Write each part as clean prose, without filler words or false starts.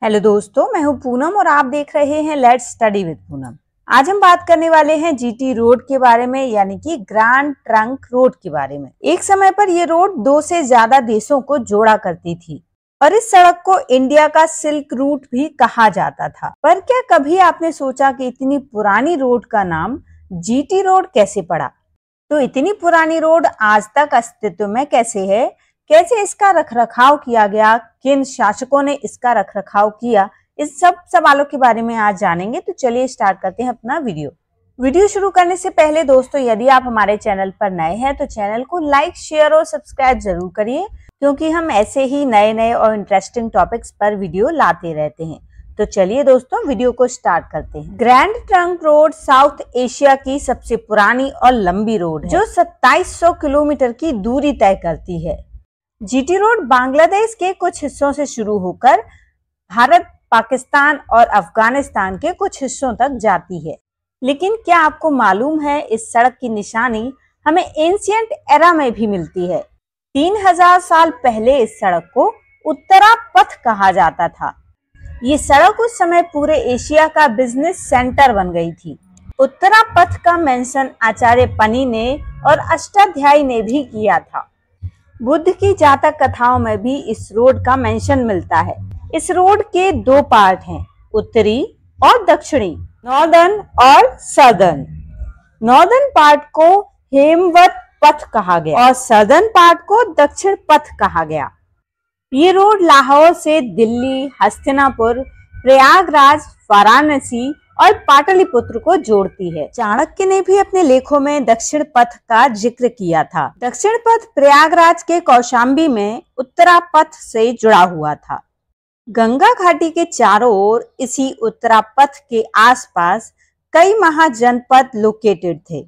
Hello दोस्तों, मैं हूं पूनम और आप देख रहे हैं लेट्स स्टडी विद पूनम। आज हम बात करने वाले हैं जीटी रोड के बारे में, यानी कि ग्रैंड ट्रंक रोड के बारे में। एक समय पर यह रोड 2 से ज्यादा देशों को जोड़ा करती थी और इस सड़क को इंडिया का सिल्क रूट भी कहा जाता था। पर क्या कभी आपने सोचा कि इतनी पुरानी रोड का नाम जीटी रोड कैसे पड़ा? तो इतनी पुरानी रोड आज तक अस्तित्व में कैसे है, कैसे इसका रखरखाव किया गया, किन शासकों ने इसका रखरखाव किया, इस सब सवालों के बारे में आज जानेंगे। तो चलिए स्टार्ट करते हैं अपना वीडियो शुरू करने से पहले दोस्तों, यदि आप हमारे चैनल पर नए हैं तो चैनल को लाइक, शेयर और सब्सक्राइब जरूर करिए, क्योंकि हम ऐसे ही नए नए और इंटरेस्टिंग टॉपिक्स पर वीडियो लाते रहते हैं। तो चलिए दोस्तों, वीडियो को स्टार्ट करते हैं। Grand trunk road south Asia की सबसे पुरानी और लंबी रोड है, जो 2700 किलोमीटर की दूरी तय करती है। जीटी रोड बांग्लादेश के कुछ हिस्सों से शुरू होकर भारत, पाकिस्तान और अफगानिस्तान के कुछ हिस्सों तक जाती है। लेकिन क्या आपको मालूम है, इस सड़क की निशानी हमें एंशिएंट एरा में भी मिलती है। 3000 साल पहले इस सड़क को उत्तरा पथ कहा जाता था। ये सड़क उस समय पूरे एशिया का बिजनेस सेंटर बन गई थी। उत्तरा पथ का मेंशन आचार्य पनी ने और अष्टाध्यायी ने भी किया था। बुद्ध की जातक कथाओं में भी इस रोड का मेंशन मिलता है। इस रोड के 2 पार्ट हैं, उत्तरी और दक्षिणी, नॉर्दर्न और सदर्न। नॉर्दर्न पार्ट को हेमवत पथ कहा गया और सदर्न पार्ट को दक्षिण पथ कहा गया। ये रोड लाहौर से दिल्ली, हस्तिनापुर, प्रयागराज, वाराणसी और पाटलिपुत्र को जोड़ती है। चाणक्य ने भी अपने लेखों में दक्षिण पथ का जिक्र किया था। दक्षिण पथ प्रयागराज के कौशाम्बी में उत्तरा पथ से जुड़ा हुआ था। गंगा घाटी के चारों ओर इसी उत्तरा पथ के आसपास कई महाजनपद लोकेटेड थे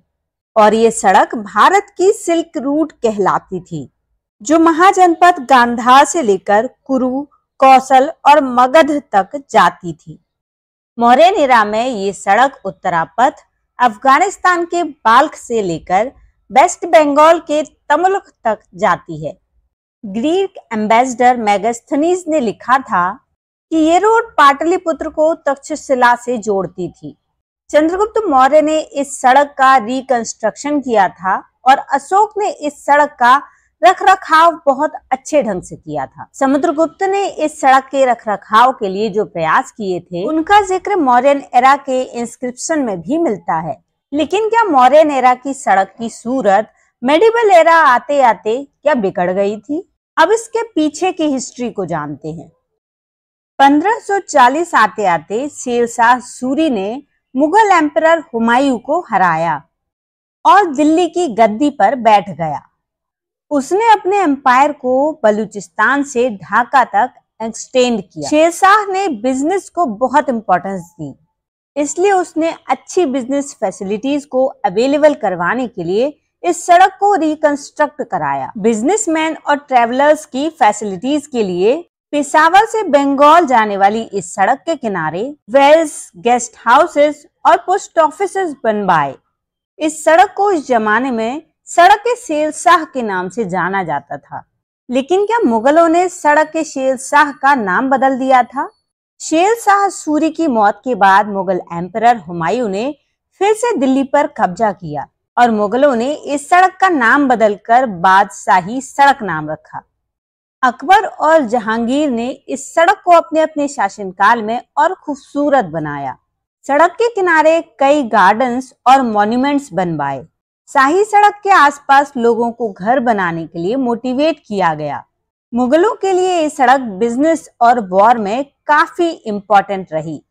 और ये सड़क भारत की सिल्क रूट कहलाती थी, जो महाजनपद गांधार से लेकर कुरु, कौशल और मगध तक जाती थी। मौर्यन एरा में ये सड़क उत्तरा पथ अफगानिस्तान के बाल्ख से लेकर वेस्ट बंगाल के तमुल्क तक जाती है। ग्रीक एम्बेसडर मेगास्थनीज ने लिखा था कि ये रोड पाटलिपुत्र को तक्षशिला से जोड़ती थी। चंद्रगुप्त मौर्य ने इस सड़क का रिकंस्ट्रक्शन किया था और अशोक ने इस सड़क का रखरखाव बहुत अच्छे ढंग से किया था। समुद्रगुप्त ने इस सड़क के रखरखाव के लिए जो प्रयास किए थे, उनका जिक्र मौर्यन एरा के इंस्क्रिप्शन में भी मिलता है। लेकिन क्या मौर्यन एरा की सड़क की सूरत मेडिवल एरा आते आते क्या बिगड़ गई थी? अब इसके पीछे की हिस्ट्री को जानते हैं। 1540 आते आते शेरशाह सूरी ने मुगल एम्परर हुमायूं को हराया और दिल्ली की गद्दी पर बैठ गया। उसने अपने एम्पायर को बलूचिस्तान से ढाका तक एक्सटेंड किया। शेरशाह ने बिजनेस को बहुत इंपॉर्टेंस दी, इसलिए उसने अच्छी बिजनेस फैसिलिटीज को अवेलेबल करवाने के लिए इस सड़क को रिकंस्ट्रक्ट कराया। बिजनेसमैन और ट्रेवलर्स की फैसिलिटीज के लिए पेशावर से बंगाल जाने वाली इस सड़क के किनारे वेल्स, गेस्ट हाउसेस और पोस्ट ऑफिसेस बनवाए। इस सड़क को इस जमाने में सड़क के शेरशाह के नाम से जाना जाता था। लेकिन क्या मुगलों ने सड़क के शेरशाह का नाम बदल दिया था? शेरशाह सूरी की मौत के बाद मुगल एम्परर हुमायूं ने फिर से दिल्ली पर कब्जा किया और मुगलों ने इस सड़क का नाम बदलकर बादशाही सड़क नाम रखा। अकबर और जहांगीर ने इस सड़क को अपने अपने शासनकाल में और खूबसूरत बनाया। सड़क के किनारे कई गार्डन्स और मॉन्यूमेंट्स बनवाए। शाही सड़क के आसपास लोगों को घर बनाने के लिए मोटिवेट किया गया। मुगलों के लिए ये सड़क बिजनेस और वॉर में काफी इंपॉर्टेंट रही।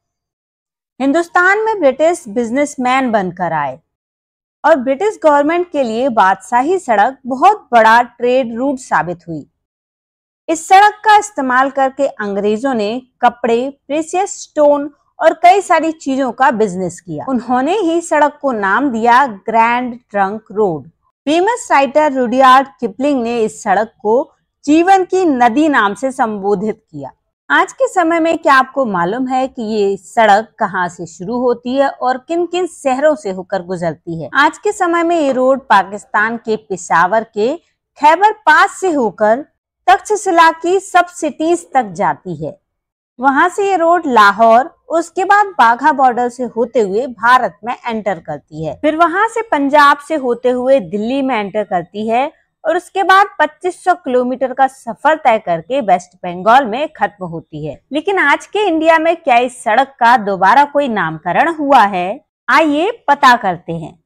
हिंदुस्तान में ब्रिटिश बिजनेसमैन बनकर आए और ब्रिटिश गवर्नमेंट के लिए बादशाही सड़क बहुत बड़ा ट्रेड रूट साबित हुई। इस सड़क का इस्तेमाल करके अंग्रेजों ने कपड़े, प्रेशियस स्टोन और कई सारी चीजों का बिजनेस किया। उन्होंने ही सड़क को नाम दिया grand trunk road. Famous writer Rudyard Kipling ने इस सड़क को जीवन की नदी नाम से संबोधित किया। आज के समय में क्या आपको मालूम है कि ये सड़क कहाँ से शुरू होती है और किन किन शहरों से होकर गुजरती है? आज के समय में ये रोड पाकिस्तान के पेशावर के खैबर पास से होकर तक्षशिला की सब सिटीज तक जाती है। वहां से ये रोड लाहौर, उसके बाद बाघा बॉर्डर से होते हुए भारत में एंटर करती है। फिर वहां से पंजाब से होते हुए दिल्ली में एंटर करती है और उसके बाद 2500 किलोमीटर का सफर तय करके वेस्ट बंगाल में खत्म होती है। लेकिन आज के इंडिया में क्या इस सड़क का दोबारा कोई नामकरण हुआ है? आइए पता करते हैं।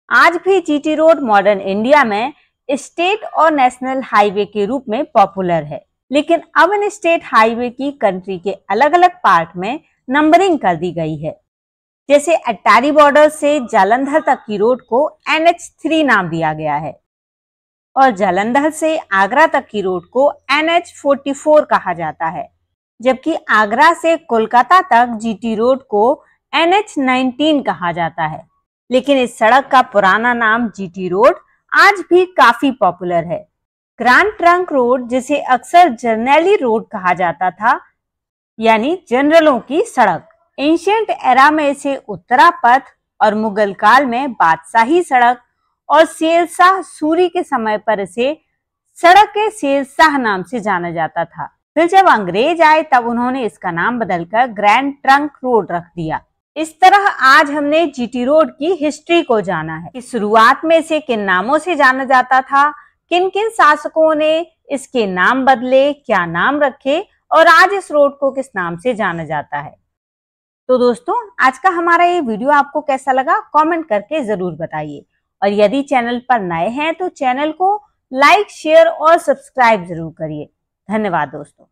आज भी जीटी रोड मॉडर्न इंडिया में स्टेट और नेशनल हाईवे के रूप में पॉपुलर है, लेकिन अब इन स्टेट हाईवे की कंट्री के अलग अलग पार्ट में नंबरिंग कर दी गई है। जैसे अट्टारी बॉर्डर से जालंधर तक की रोड को NH3 नाम दिया गया है और जालंधर से आगरा तक की रोड को NH44 कहा जाता है, जबकि आगरा से कोलकाता तक जीटी रोड को NH19 कहा जाता है। लेकिन इस सड़क का पुराना नाम जीटी रोड आज भी काफी पॉपुलर है। ग्रैंड ट्रंक रोड, जिसे अक्सर जर्नैली रोड कहा जाता था, यानी जनरलों की सड़क, एंशिएंट एरा में इसे उत्तरा पथ और मुगल काल में बादशाही सड़क और शेरशाह सूरी के समय पर इसे सड़क के शेरशाह नाम से जाना जाता था। फिर जब अंग्रेज आए तब उन्होंने इसका नाम बदलकर ग्रैंड ट्रंक रोड रख दिया। इस तरह आज हमने जीटी रोड की हिस्ट्री को जाना है कि शुरुआत में इसे किन नामों से जाना जाता था, किन किन शासकों ने इसके नाम बदले, क्या नाम रखे और आज इस रोड को किस नाम से जाना जाता है। तो दोस्तों, आज का हमारा ये वीडियो आपको कैसा लगा कमेंट करके जरूर बताइए और यदि चैनल पर नए हैं तो चैनल को लाइक, शेयर और सब्सक्राइब जरूर करिए। धन्यवाद दोस्तों।